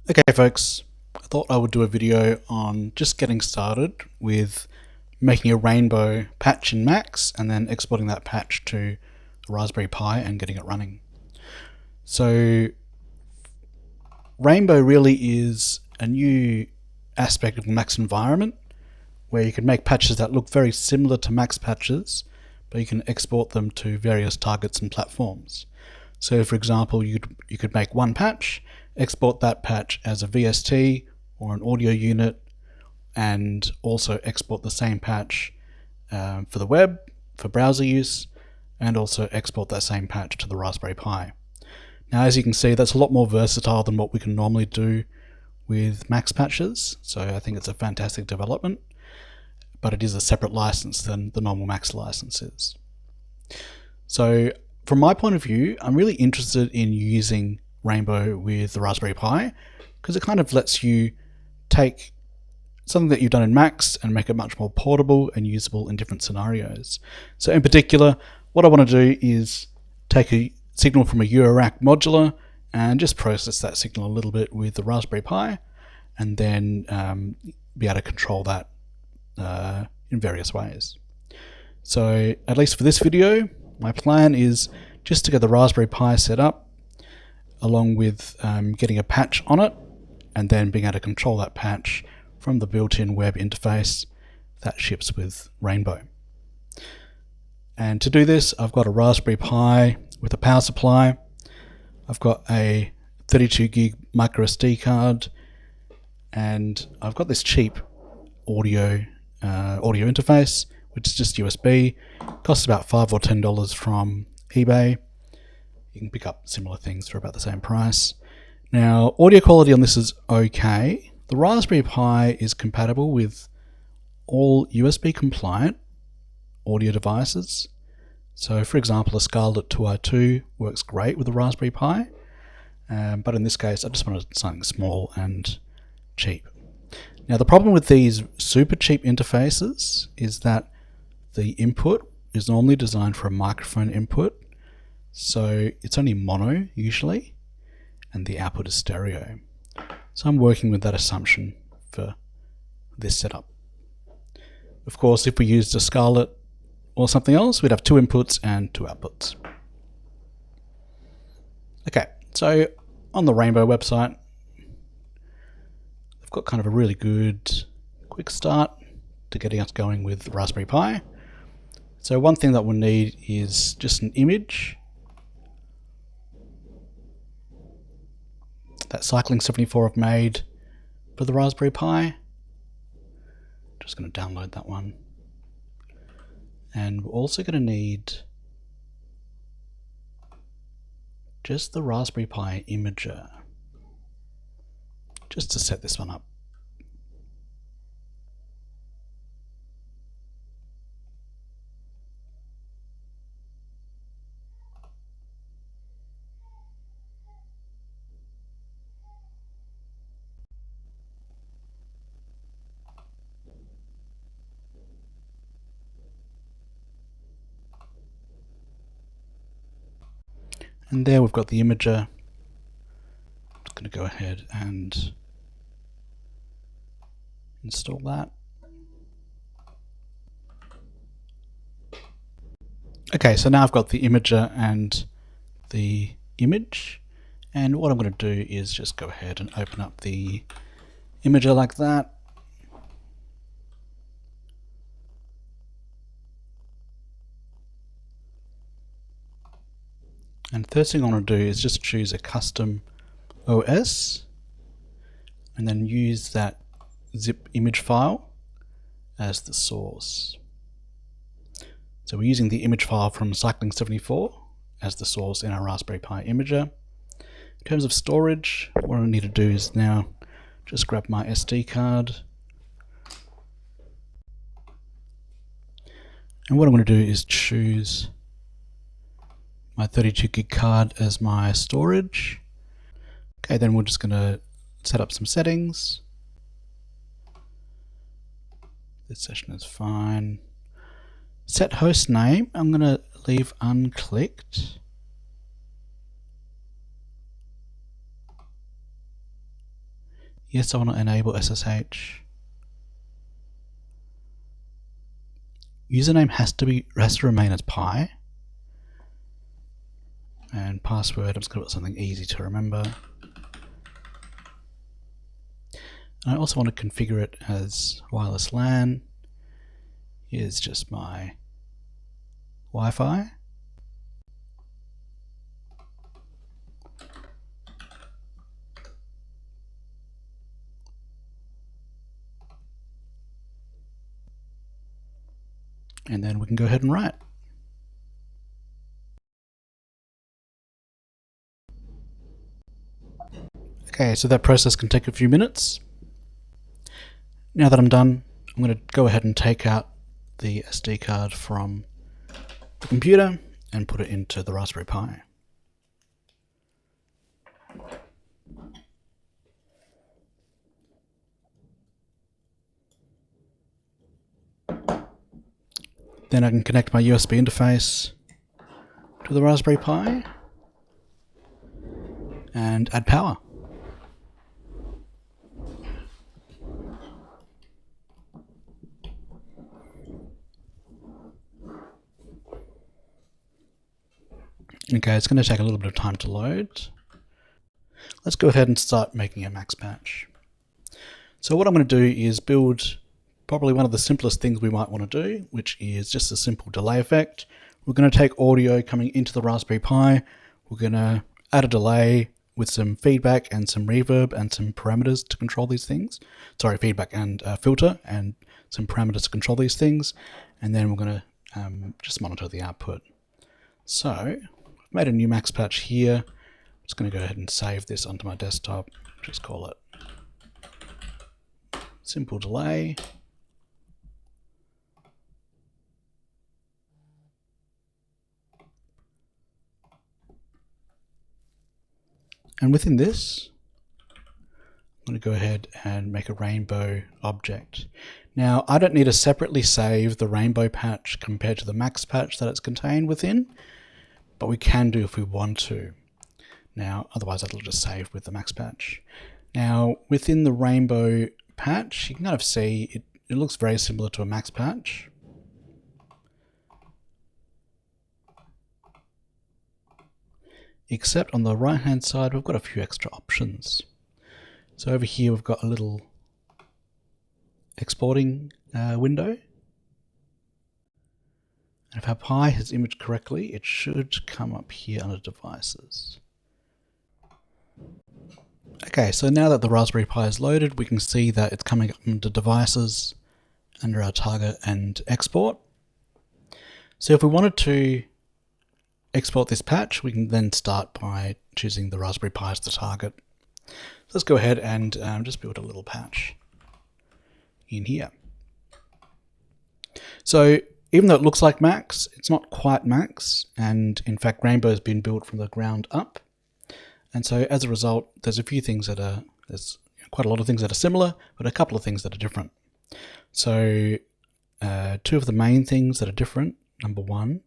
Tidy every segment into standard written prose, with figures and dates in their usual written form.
Okay folks, I thought I would do a video on just getting started with making a Rainbow patch in Max and then exporting that patch to the Raspberry Pi and getting it running. So Rainbow really is a new aspect of the Max environment where you can make patches that look very similar to Max patches, but you can export them to various targets and platforms. So for example, you could make one patch, export that patch as a VST or an audio unit, and also export the same patch for the web, for browser use, and also export that same patch to the Raspberry Pi. Now, as you can see, that's a lot more versatile than what we can normally do with Max patches, so I think it's a fantastic development, but it is a separate license than the normal Max license is. So from my point of view, I'm really interested in using Rainbow with the Raspberry Pi because it kind of lets you take something that you've done in Max and make it much more portable and usable in different scenarios. So in particular, what I want to do is take a signal from a UARAC modular and just process that signal a little bit with the Raspberry Pi, and then be able to control that in various ways. So at least for this video, my plan is just to get the Raspberry Pi set up along with getting a patch on it and then being able to control that patch from the built-in web interface that ships with Rainbow. And to do this, I've got a Raspberry Pi with a power supply. I've got a 32 gig micro SD card, and I've got this cheap audio interface, which is just USB. Costs about $5 or $10 from eBay. You can pick up similar things for about the same price. Now, audio quality on this is okay. The Raspberry Pi is compatible with all USB compliant audio devices. So for example, a Scarlett 2i2 works great with the Raspberry Pi, but in this case I just wanted something small and cheap. Now the problem with these super cheap interfaces is that the input is normally designed for a microphone input, so it's only mono usually, and the output is stereo. So I'm working with that assumption for this setup. Of course, if we used a Scarlett or something else, we'd have two inputs and two outputs. Okay, so on the Rainbow website, I've got kind of a really good quick start to getting us going with the Raspberry Pi. So one thing that we'll need is just an image. That Cycling 74 I've made for the Raspberry Pi. Just going to download that one. And we're also going to need just the Raspberry Pi Imager, just to set this one up. And there we've got the imager. I'm just going to go ahead and install that. Okay, so now I've got the imager and the image, and what I'm going to do is just go ahead and open up the imager like that. And the first thing I want to do is just choose a custom OS and then use that zip image file as the source. So we're using the image file from Cycling 74 as the source in our Raspberry Pi Imager. In terms of storage, what I need to do is now just grab my SD card. And what I'm going to do is choose my 32 gig card as my storage. Okay, then we're just going to set up some settings. This session is fine. Set host name, I'm going to leave unclicked. Yes, I want to enable SSH. Username has to remain as Pi. And password, I'm just going to put something easy to remember. And I also want to configure it as wireless LAN. Here's just my Wi-Fi. And then we can go ahead and write. Okay, so that process can take a few minutes. Now that I'm done, I'm going to go ahead and take out the SD card from the computer and put it into the Raspberry Pi. Then I can connect my USB interface to the Raspberry Pi and add power. Okay, it's going to take a little bit of time to load. Let's go ahead and start making a max patch. So what I'm going to do is build probably one of the simplest things we might want to do, which is just a simple delay effect. We're going to take audio coming into the Raspberry Pi. We're going to add a delay with some feedback and some reverb and some parameters to control these things. Sorry, feedback and filter and some parameters to control these things. And then we're going to just monitor the output. So I've made a new max patch here. I'm just going to go ahead and save this onto my desktop. Just call it simple delay. And within this, I'm going to go ahead and make a rainbow object. Now, I don't need to separately save the rainbow patch compared to the max patch that it's contained within, but we can do if we want to. Now, otherwise it'll just save with the max patch. Now, within the rainbow patch, you can kind of see it looks very similar to a max patch. Except on the right hand side, we've got a few extra options. So over here, we've got a little exporting window. And if our Pi has imaged correctly, it should come up here under devices. Okay, so now that the Raspberry Pi is loaded, we can see that it's coming up under devices, under our target and export. So if we wanted to export this patch, we can then start by choosing the Raspberry Pi as the target. So let's go ahead and just build a little patch in here. So even though it looks like Max, it's not quite Max, and in fact Rainbow has been built from the ground up. And so as a result, there's quite a lot of things that are similar, but a couple of things that are different. So two of the main things that are different, number one,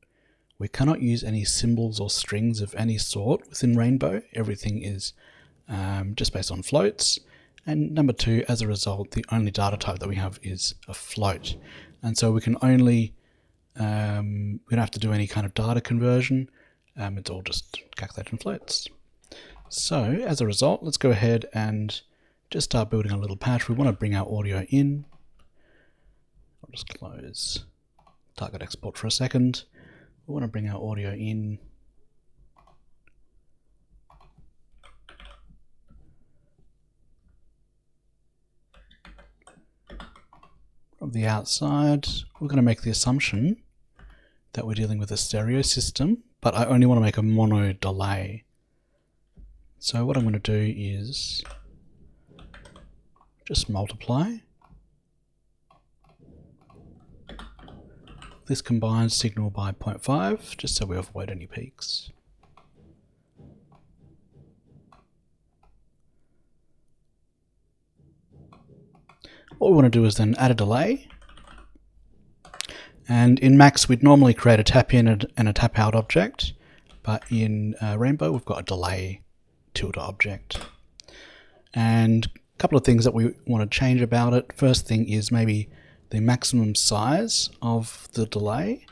we cannot use any symbols or strings of any sort within Rainbow. Everything is just based on floats. And number two, as a result, the only data type that we have is a float. And so we can only, we don't have to do any kind of data conversion. It's all just calculated in floats. So as a result, let's go ahead and just start building a little patch. We want to bring our audio in. I'll just close target export for a second. We want to bring our audio in. From the outside, we're going to make the assumption that we're dealing with a stereo system, but I only want to make a mono delay. So what I'm going to do is just multiply this combined signal by 0.5, just so we avoid any peaks. What we want to do is then add a delay. And in Max, we'd normally create a tap in and a tap out object, but in Rainbow, we've got a delay tilde object. And couple of things that we want to change about it. First thing is maybe the maximum size of the delay.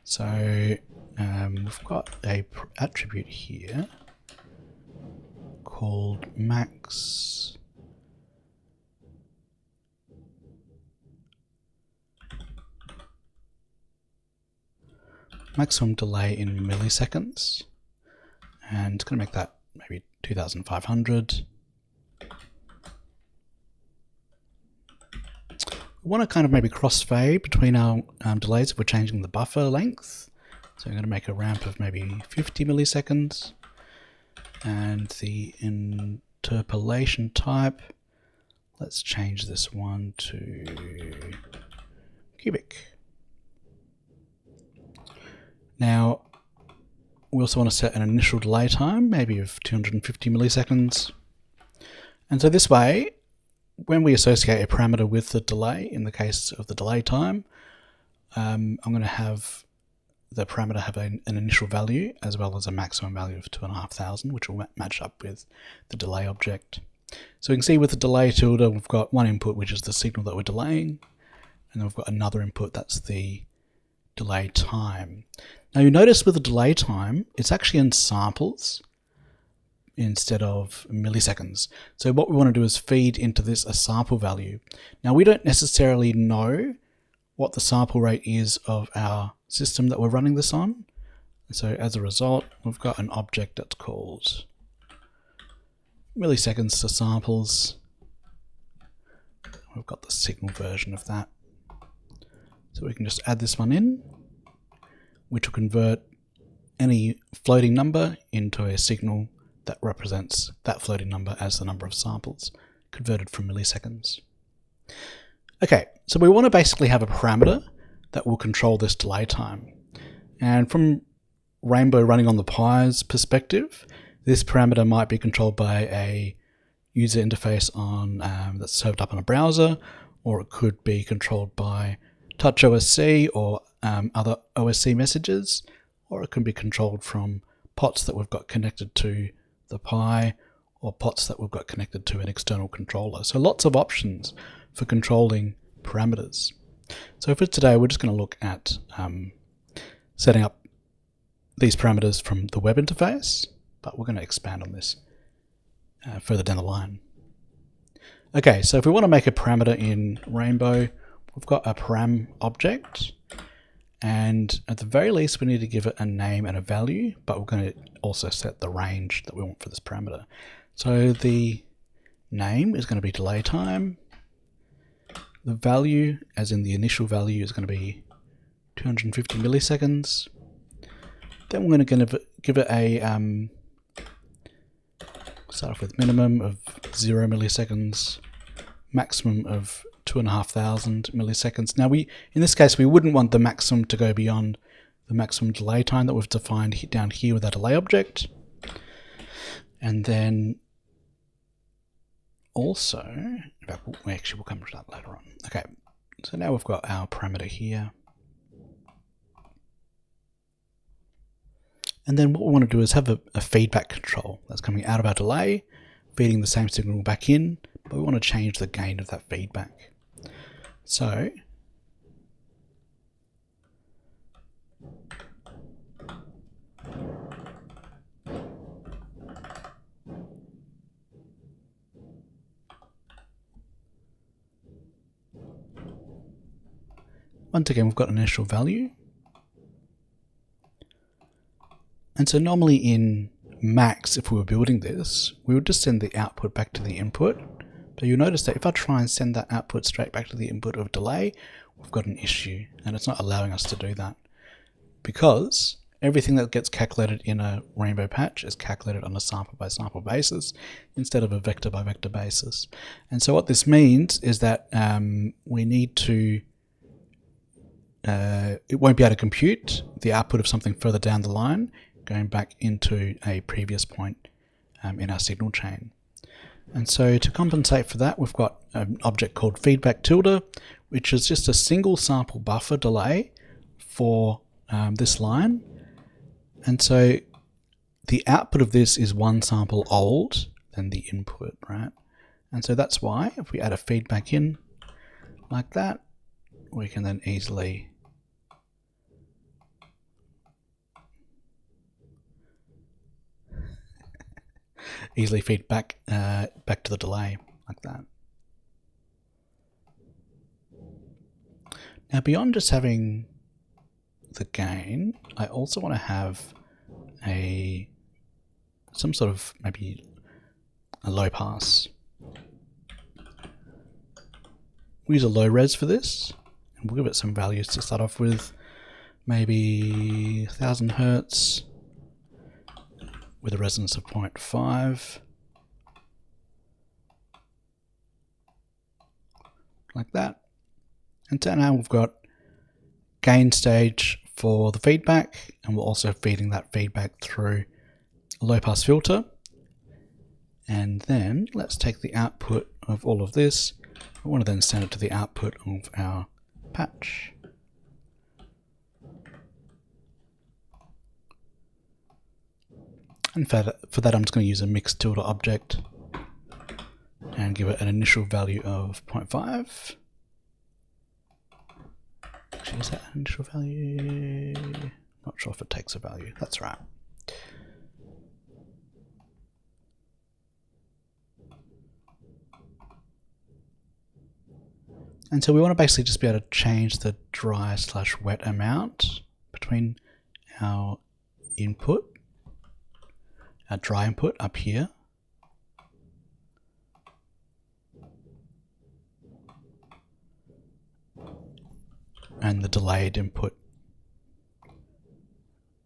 So we've got a attribute here called max maximum delay in milliseconds, and it's going to make that maybe 2500. We want to kind of maybe crossfade between our delays if we're changing the buffer length. So I'm going to make a ramp of maybe 50 milliseconds. And the interpolation type, let's change this one to cubic. Now, we also want to set an initial delay time, maybe of 250 milliseconds. And so this way, when we associate a parameter with the delay, in the case of the delay time, I'm going to have the parameter have an initial value as well as a maximum value of 2,500, which will match up with the delay object. So you can see with the delay tilde, we've got one input, which is the signal that we're delaying, and then we've got another input, that's the delay time. Now you notice with the delay time, it's actually in samples instead of milliseconds. So what we want to do is feed into this a sample value. Now we don't necessarily know what the sample rate is of our system that we're running this on. So as a result, we've got an object that's called milliseconds to samples. We've got the signal version of that. So we can just add this one in, which will convert any floating number into a signal that represents that floating number as the number of samples converted from milliseconds. Okay, so we want to basically have a parameter that will control this delay time. And from Rainbow running on the Pi's perspective, this parameter might be controlled by a user interface on that's served up on a browser, or it could be controlled by Touch OSC or other OSC messages, or it can be controlled from pots that we've got connected to the Pi, or pots that we've got connected to an external controller. So lots of options for controlling parameters. So for today, we're just going to look at setting up these parameters from the web interface, but we're going to expand on this further down the line. Okay, so if we want to make a parameter in Rainbow, we've got a param object, and at the very least we need to give it a name and a value, but we're going to also set the range that we want for this parameter. So the name is going to be delay time. The value, as in the initial value, is going to be 250 milliseconds. Then we're going to give it a start off with minimum of 0 milliseconds, maximum of 2,500 milliseconds. Now in this case, we wouldn't want the maximum to go beyond the maximum delay time that we've defined down here with our delay object. And then also, in fact, we'll come to that later on. Okay, so now we've got our parameter here. And then what we want to do is have a feedback control that's coming out of our delay, feeding the same signal back in, but we want to change the gain of that feedback. So once again, we've got an initial value. And so normally in Max, if we were building this, we would just send the output back to the input. But you'll notice that if I try and send that output straight back to the input of delay, we've got an issue, and it's not allowing us to do that, because everything that gets calculated in a Rainbow patch is calculated on a sample by sample basis instead of a vector by vector basis. And so what this means is that we need to it won't be able to compute the output of something further down the line going back into a previous point in our signal chain. And so to compensate for that, we've got an object called feedback tilde, which is just a single sample buffer delay for this line. And so the output of this is one sample old than the input, right? And so that's why if we add a feedback in like that, we can then easily feed back to the delay like that. Now beyond just having the gain, I also want to have some sort of maybe a low pass. We'll use a low res for this, and we'll give it some values to start off with, maybe 1000 Hertz with a resonance of 0.5, like that. And so now we've got gain stage for the feedback, and we're also feeding that feedback through a low pass filter. And then let's take the output of all of this. I want to then send it to the output of our patch. And for that I'm just going to use a mix tilde object and give it an initial value of 0.5. Actually, is that an initial value? Not sure if it takes a value. That's right. And so we want to basically just be able to change the dry/wet amount between our input, our dry input up here, and the delayed input.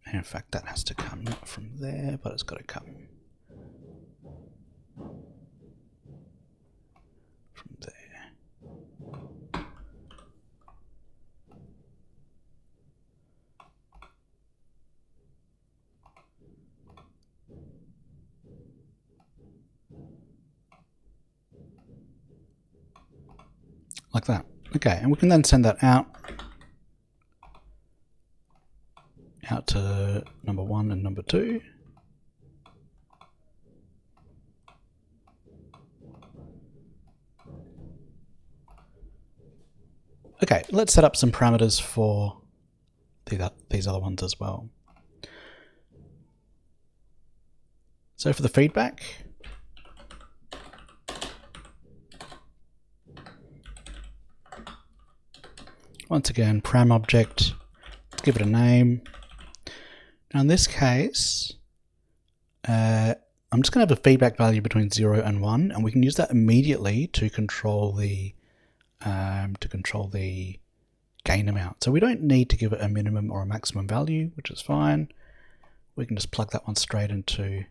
And in fact, that has to come not from there, but it's got to come from there. Like that. Okay, and we can then send that out to number 1 and number 2. Okay, let's set up some parameters for these other ones as well. So for the feedback, once again, param object, let's give it a name. Now in this case, I'm just going to have a feedback value between 0 and 1, and we can use that immediately to control the gain amount. So we don't need to give it a minimum or a maximum value, which is fine. We can just plug that one straight into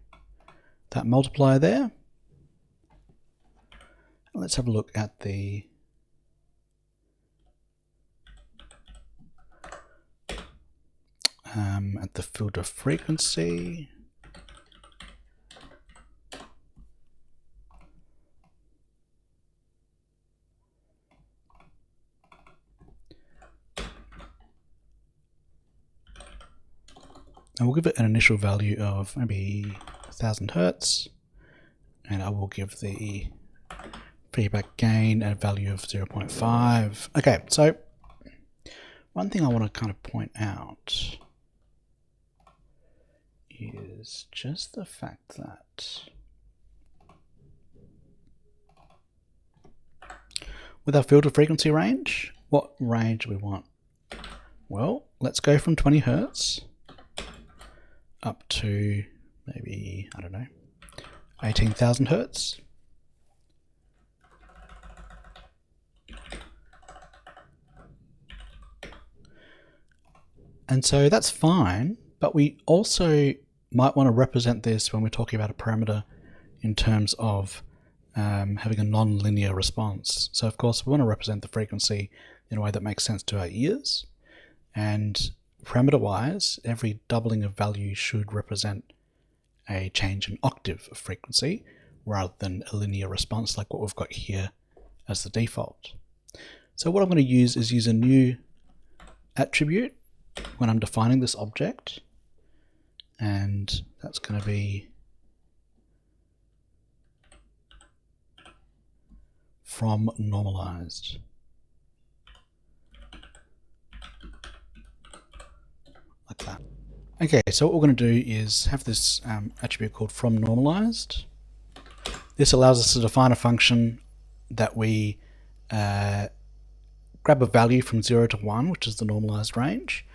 that multiplier there. And let's have a look at the filter frequency. And we'll give it an initial value of maybe 1000 Hertz, and I will give the feedback gain a value of 0.5. Okay, so one thing I want to kind of point out is just the fact that with our filter frequency range, what range do we want? Well, let's go from 20 Hertz up to maybe, I don't know, 18,000 Hertz. And so that's fine, but we also might want to represent this when we're talking about a parameter in terms of having a non-linear response. So of course we want to represent the frequency in a way that makes sense to our ears, and parameter wise every doubling of value should represent a change in octave of frequency rather than a linear response like what we've got here as the default. So what I'm going to use is use a new attribute when I'm defining this object, and that's going to be from normalized. Like that. Okay, so what we're going to do is have this attribute called from normalized. This allows us to define a function that we grab a value from 0 to 1, which is the normalized range,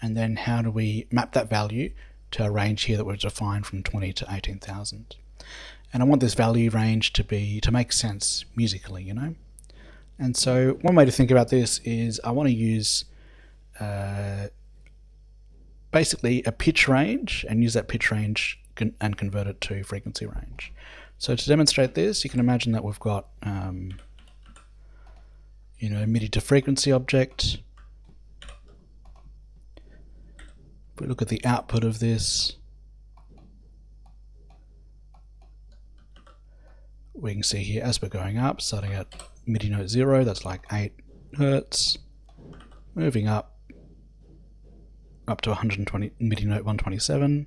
and then how do we map that value to a range here that we've defined from 20 to 18,000. And I want this value range to make sense musically, you know. And so one way to think about this is I want to use basically a pitch range and use that pitch range and convert it to frequency range. So to demonstrate this, you can imagine that we've got you know, a MIDI to frequency object. If we look at the output of this, we can see here as we're going up, starting at MIDI note 0, that's like 8 Hertz, moving up to 120 MIDI note 127,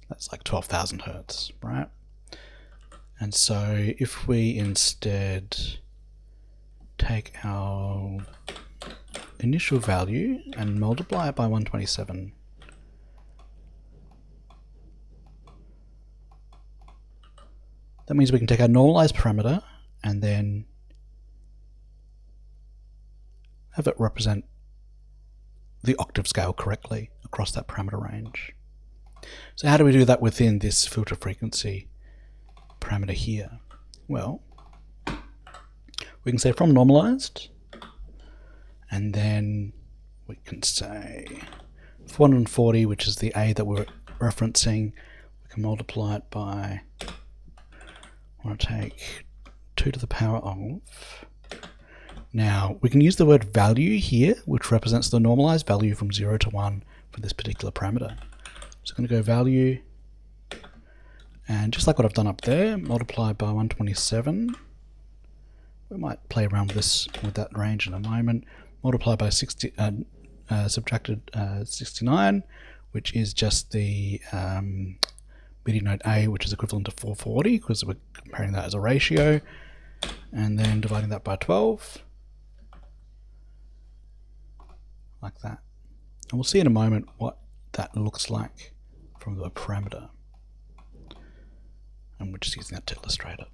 that's like 12,000 Hertz, right? And so if we instead take our initial value and multiply it by 127, that means we can take our normalized parameter and then have it represent the octave scale correctly across that parameter range. So how do we do that within this filter frequency parameter here? Well, we can say from normalized, and then we can say 440, which is the A that we're referencing. We can multiply it by, I want to take 2 to the power of. Now, we can use the word value here, which represents the normalized value from 0 to 1 for this particular parameter. So I'm going to go value, and just like what I've done up there, multiply by 127. We might play around with this with that range in a moment. Multiply by 60, subtracted 69, which is just the MIDI note A, which is equivalent to 440, because we're comparing that as a ratio, and then dividing that by 12. Like that. And we'll see in a moment what that looks like from the parameter. And we're just using that to illustrate it.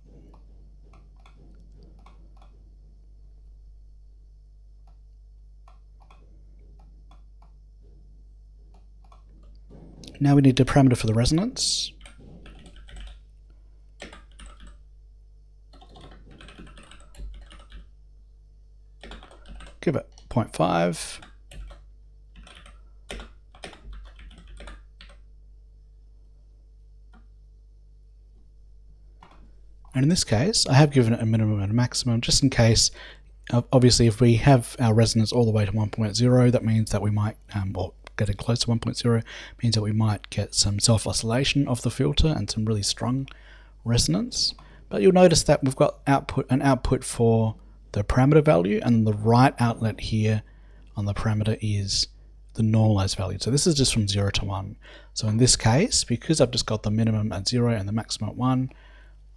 Now we need a parameter for the resonance. Give it 0.5. And in this case, I have given it a minimum and a maximum, just in case. Obviously, if we have our resonance all the way to 1.0, that means that we might, or getting close to 1.0, means that we might get some self-oscillation of the filter and some really strong resonance. But you'll notice that we've got an output for the parameter value, and the right outlet here on the parameter is the normalized value. So this is just from 0 to 1. So in this case, because I've just got the minimum at 0 and the maximum at 1,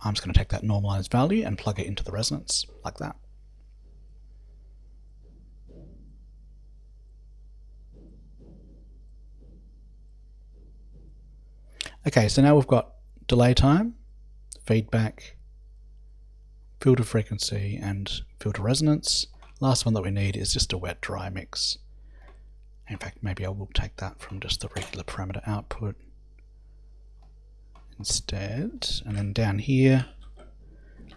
I'm just going to take that normalized value and plug it into the resonance, like that. Okay, so now we've got delay time, feedback, filter frequency, and filter resonance. Last one that we need is just a wet-dry mix. In fact, maybe I will take that from just the regular parameter output instead. And then down here,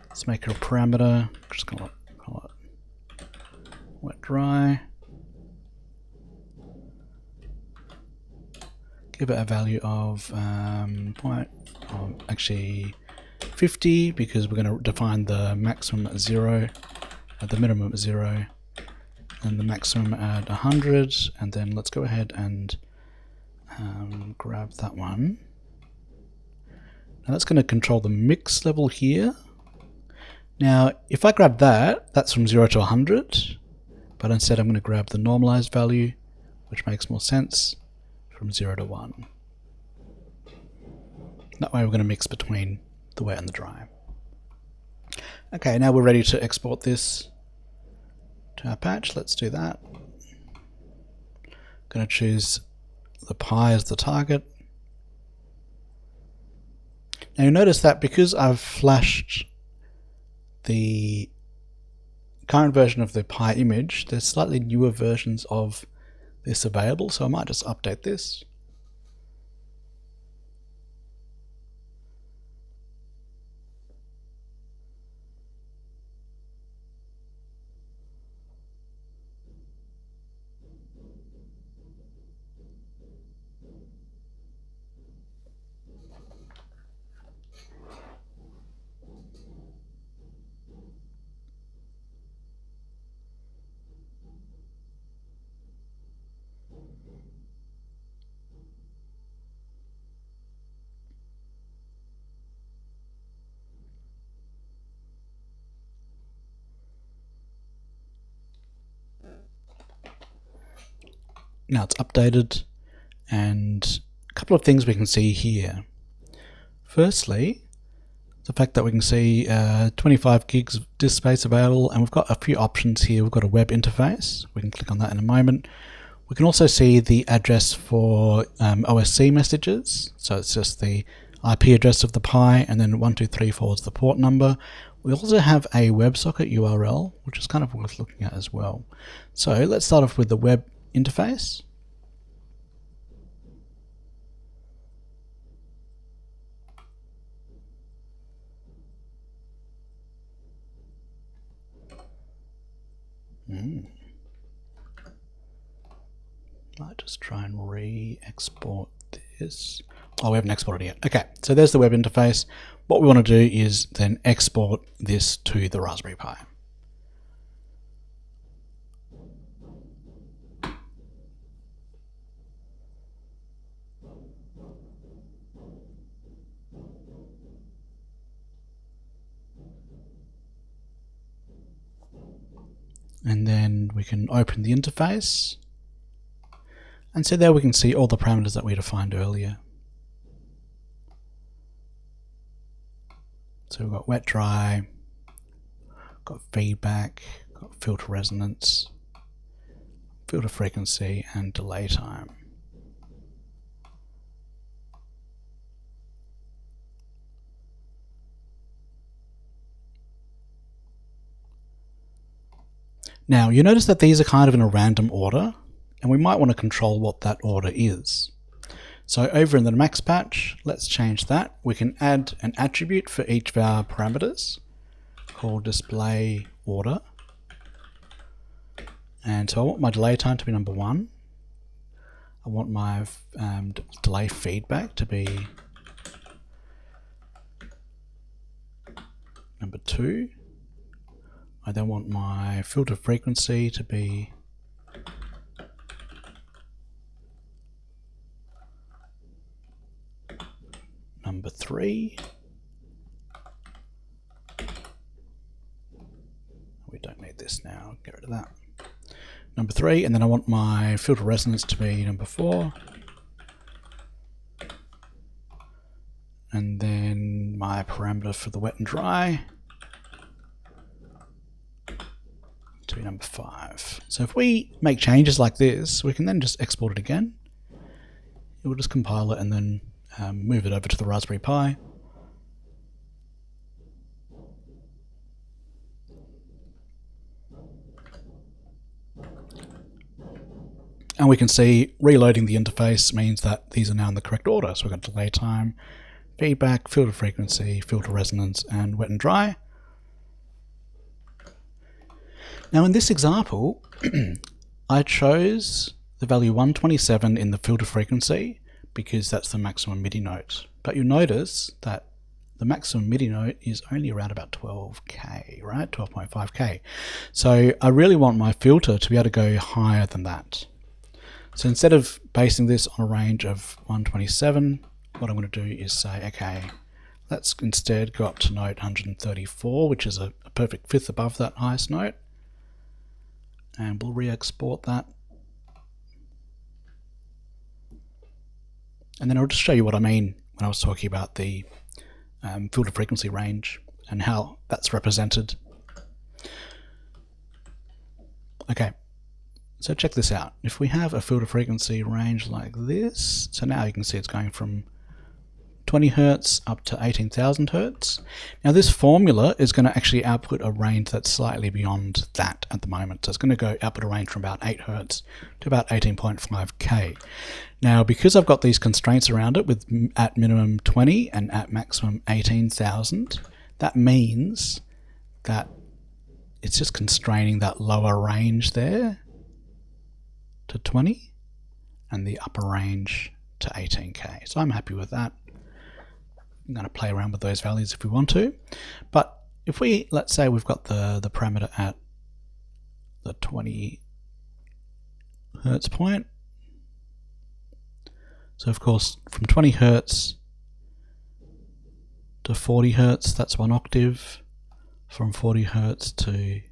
let's make it a parameter. I'm just going to call it wet-dry. Give it a value of actually 50, because we're going to define the maximum at 0, the minimum at 0, and the maximum at 100. And then let's go ahead and grab that one. Now that's going to control the mix level here. Now, if I grab that, that's from 0 to 100, but instead I'm going to grab the normalized value, which makes more sense, from 0 to 1. That way we're going to mix between the wet and the dry. Okay, now we're ready to export this to our patch. Let's do that. Going to choose the pi as the target. Now you notice that because I've flashed the current version of the pi image, there's slightly newer versions of this available, so I might just update this. Now it's updated, and a couple of things we can see here. Firstly, the fact that we can see 25 gigs of disk space available, and we've got a few options here. We've got a web interface. We can click on that in a moment. We can also see the address for OSC messages. So it's just the IP address of the Pi, and then 1234 is the port number. We also have a WebSocket URL, which is kind of worth looking at as well. So let's start off with the web interface. Might just try and re-export this. Oh, we haven't exported it yet. Okay, so there's the web interface. What we want to do is then export this to the Raspberry Pi. And then we can open the interface. And so there we can see all the parameters that we defined earlier. So we've got wet, dry, got feedback, got filter resonance, filter frequency, and delay time. Now you notice that these are kind of in a random order, and we might want to control what that order is. So over in the Max patch, let's change that. We can add an attribute for each of our parameters called displayorder. And so I want my delay time to be number 1. I want my delay feedback to be number 2. I then want my filter frequency to be number 3. We don't need this now, get rid of that. Number 3, and then I want my filter resonance to be number 4. And then my parameter for the wet and dry to be number 5. So if we make changes like this, we can then just export it again. It will just compile it and then move it over to the Raspberry Pi. And we can see reloading the interface means that these are now in the correct order. So we've got delay time, feedback, filter frequency, filter resonance, and wet and dry. Now in this example, I chose the value 127 in the filter frequency because that's the maximum MIDI note. But you'll notice that the maximum MIDI note is only around about 12K, right? 12.5K. So I really want my filter to be able to go higher than that. So instead of basing this on a range of 127, what I'm going to do is say, okay, let's instead go up to note 134, which is a perfect fifth above that highest note. And we'll re-export that. And then I'll just show you what I mean when I was talking about the filter frequency range. and how that's represented. Okay, so check this out. If we have a filter frequency range like this, so now you can see it's going from 20 Hertz up to 18,000 Hertz. Now this formula is going to actually output a range that's slightly beyond that at the moment. So it's going to go output a range from about 8 Hertz to about 18.5K. Now because I've got these constraints around it with at minimum 20 and at maximum 18,000, that means that it's just constraining that lower range there to 20 and the upper range to 18K. So I'm happy with that. I'm going to play around with those values if we want to. But if we, let's say we've got the parameter at the 20 Hertz point. So of course from 20 Hertz to 40 Hertz, that's 1 octave. From 40 Hertz to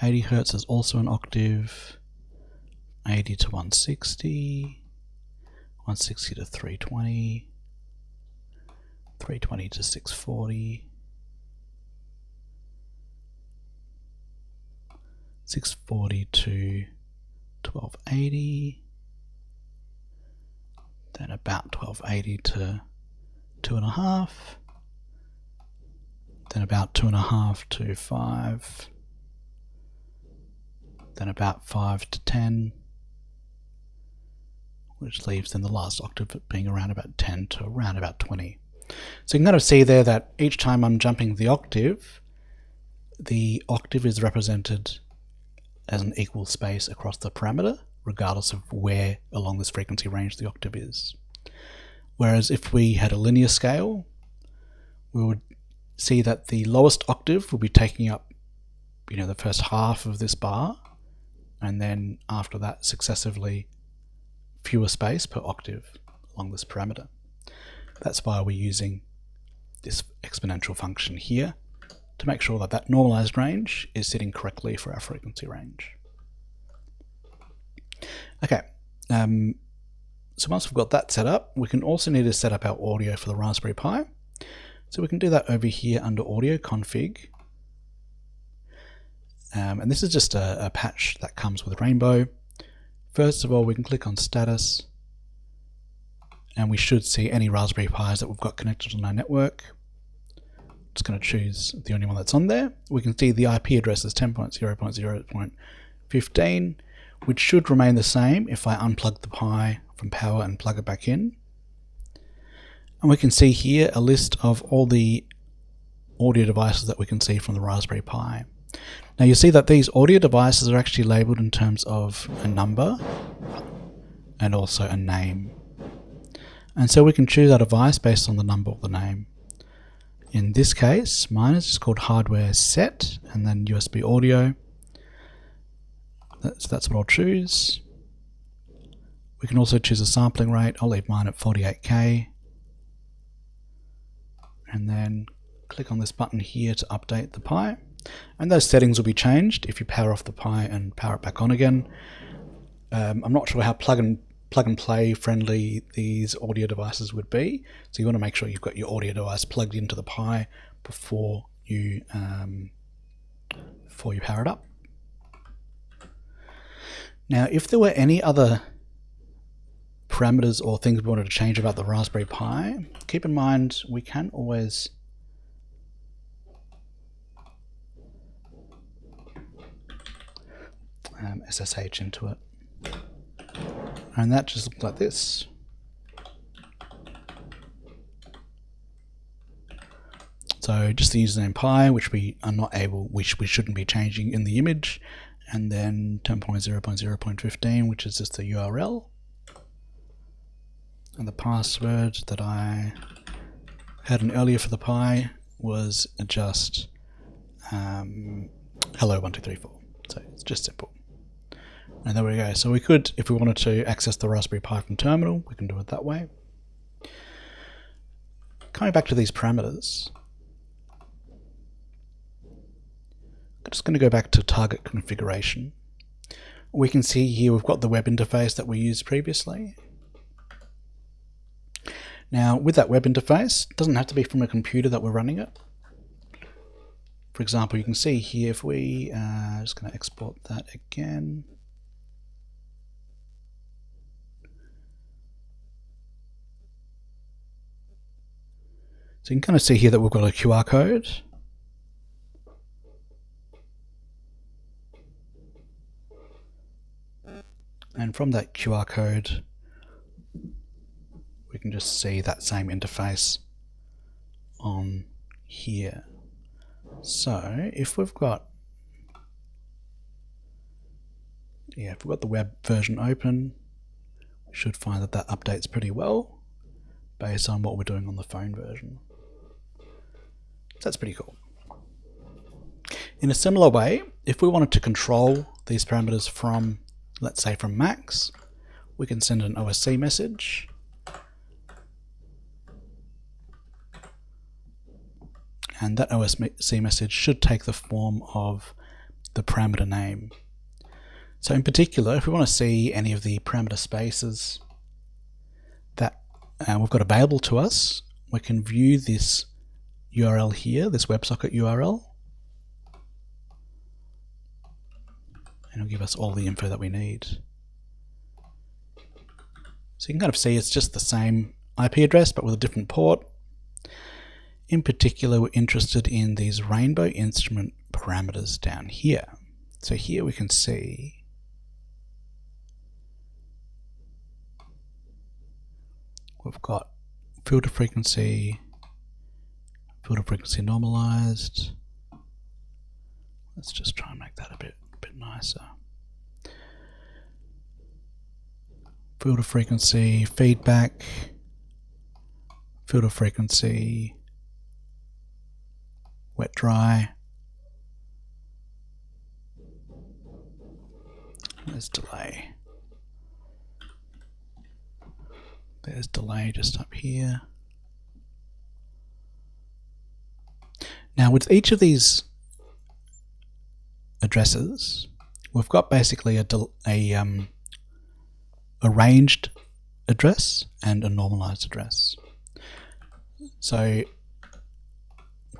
80 Hertz is also an octave. 80 to 160. 160 to 320. 320 to 640, 640 to 1280, then about 1280 to 2.5, then about 2.5 to 5, then about 5 to 10, which leaves then the last octave being around about 10 to around about 20. So you can kind of see there that each time I'm jumping the octave is represented as an equal space across the parameter, regardless of where along this frequency range the octave is. Whereas if we had a linear scale, we would see that the lowest octave will be taking up, the first half of this bar, and then after that successively fewer space per octave along this parameter. That's why we're using this exponential function here to make sure that that normalized range is sitting correctly for our frequency range. Okay, so once we've got that set up, we can also need to set up our audio for the Raspberry Pi. So we can do that over here under audio config. And this is just a patch that comes with Rainbow. First of all, we can click on status, and we should see any Raspberry Pis that we've got connected on our network. Just going to choose the only one that's on there. We can see the IP address is 10.0.0.15, which should remain the same if I unplug the Pi from power and plug it back in. And we can see here a list of all the audio devices that we can see from the Raspberry Pi. Now you see that these audio devices are actually labeled in terms of a number and also a name. And so we can choose our device based on the number or the name. In this case, mine is just called hardware set and then USB audio. That's what I'll choose. We can also choose a sampling rate. I'll leave mine at 48K. And then click on this button here to update the Pi. And those settings will be changed if you power off the Pi and power it back on again. I'm not sure how plug and play friendly these audio devices would be. So you want to make sure you've got your audio device plugged into the Pi before you power it up. Now, if there were any other parameters or things we wanted to change about the Raspberry Pi, keep in mind we can always SSH into it. And that just looks like this. So just the username Pi, which we shouldn't be changing in the image, and then 10.0.0.15, which is just the URL. And the password that I had in earlier for the Pi was just hello1234. So it's just simple. And there we go. So we could, if we wanted to access the Raspberry Pi from terminal, we can do it that way. Coming back to these parameters, I'm just going to go back to target configuration. We can see here we've got the web interface that we used previously. Now with that web interface, it doesn't have to be from a computer that we're running it. For example, you can see here if we just going to export that again. So you can kind of see here that we've got a QR code. And from that QR code, we can just see that same interface on here. So if we've got, if we've got the web version open, we should find that that updates pretty well based on what we're doing on the phone version. So that's pretty cool. In a similar way, if we wanted to control these parameters from, let's say from Max, we can send an OSC message. And that OSC message should take the form of the parameter name. So in particular, if we want to see any of the parameter spaces that we've got available to us, we can view this URL here, this WebSocket URL, and it'll give us all the info that we need. So you can kind of see it's just the same IP address but with a different port. In particular, we're interested in these rainbow instrument parameters down here. So here we can see we've got filter frequency normalized. Let's just try and make that a bit nicer. Filter frequency, feedback, filter frequency, wet dry. There's delay. There's delay just up here. Now with each of these addresses, we've got basically a ranged address and a normalized address. So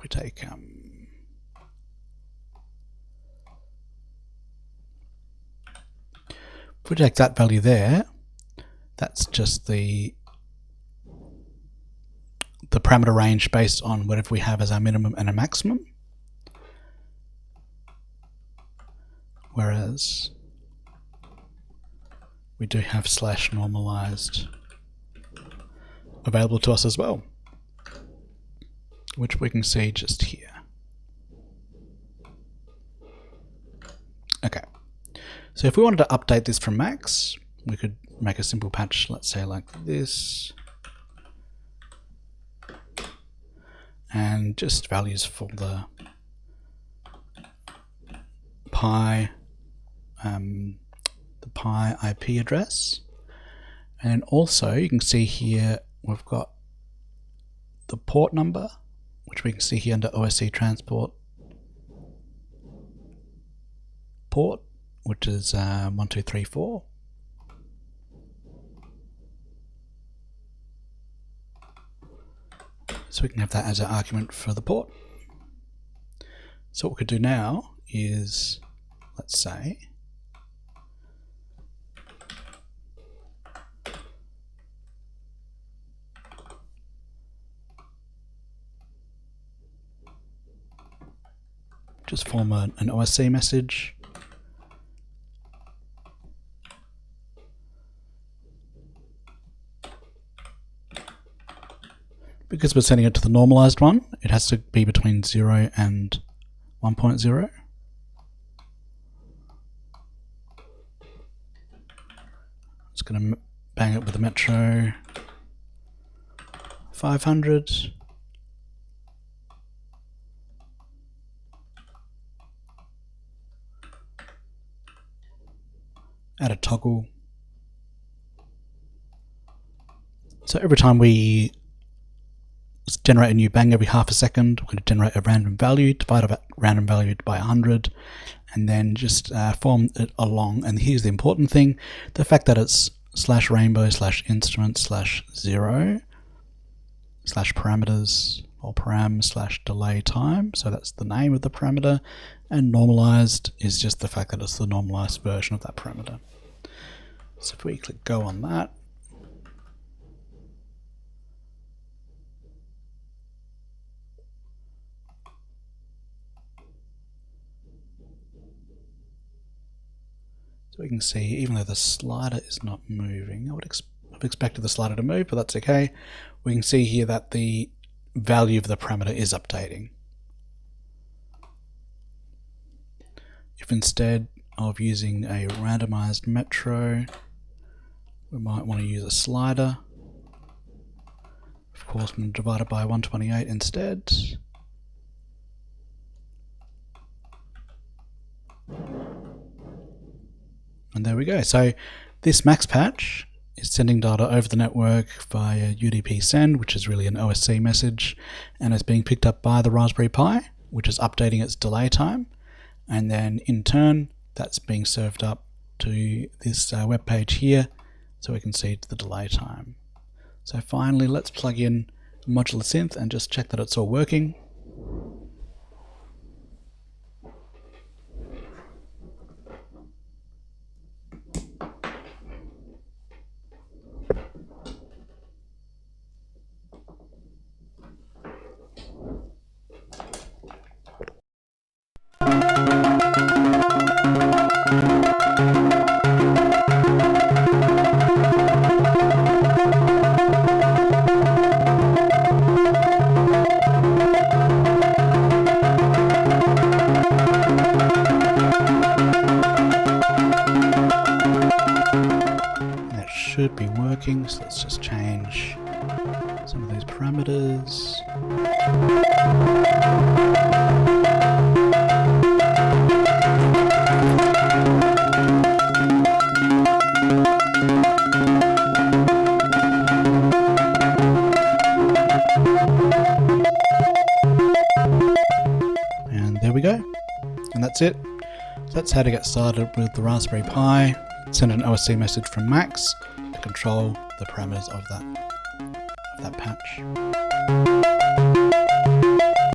we take if we take that value there, that's just the parameter range based on whatever we have as our minimum and a maximum. Whereas we do have /normalized available to us as well, which we can see just here. Okay, so if we wanted to update this from Max, we could make a simple patch, let's say like this, and just values for the Pi IP address. And then also you can see here we've got the port number, which we can see here under OSC transport port, which is 1234. So we can have that as an argument for the port. So what we could do now is, let's say, just form an OSC message. Because we're sending it to the normalized one, it has to be between 0 and 1.0. Just going to bang it with the Metro 500. Add a toggle. So every time we generate a new bang every half a second, we're going to generate a random value, divide that random value by 100, and then just form it along. And here's the important thing, the fact that it's /rainbow/instrument/0/parameters or param/delay time, so that's the name of the parameter, and normalised is just the fact that it's the normalised version of that parameter. So if we click go on that, so we can see, even though the slider is not moving, I would have expected the slider to move, but that's okay. We can see here that the value of the parameter is updating. If instead of using a randomised metro, we might want to use a slider. Of course, I'm going to divide it by 128 instead. And there we go. So this max patch is sending data over the network via udpsend, which is really an OSC message, and it's being picked up by the Raspberry Pi, which is updating its delay time. And then in turn, that's being served up to this web page here, so we can see the delay time. So finally, let's plug in modular synth and just check that it's all working. Should be working, so let's just change some of these parameters. And there we go. And that's it. So that's how to get started with the Raspberry Pi. Send an OSC message from Max to control the parameters of that patch.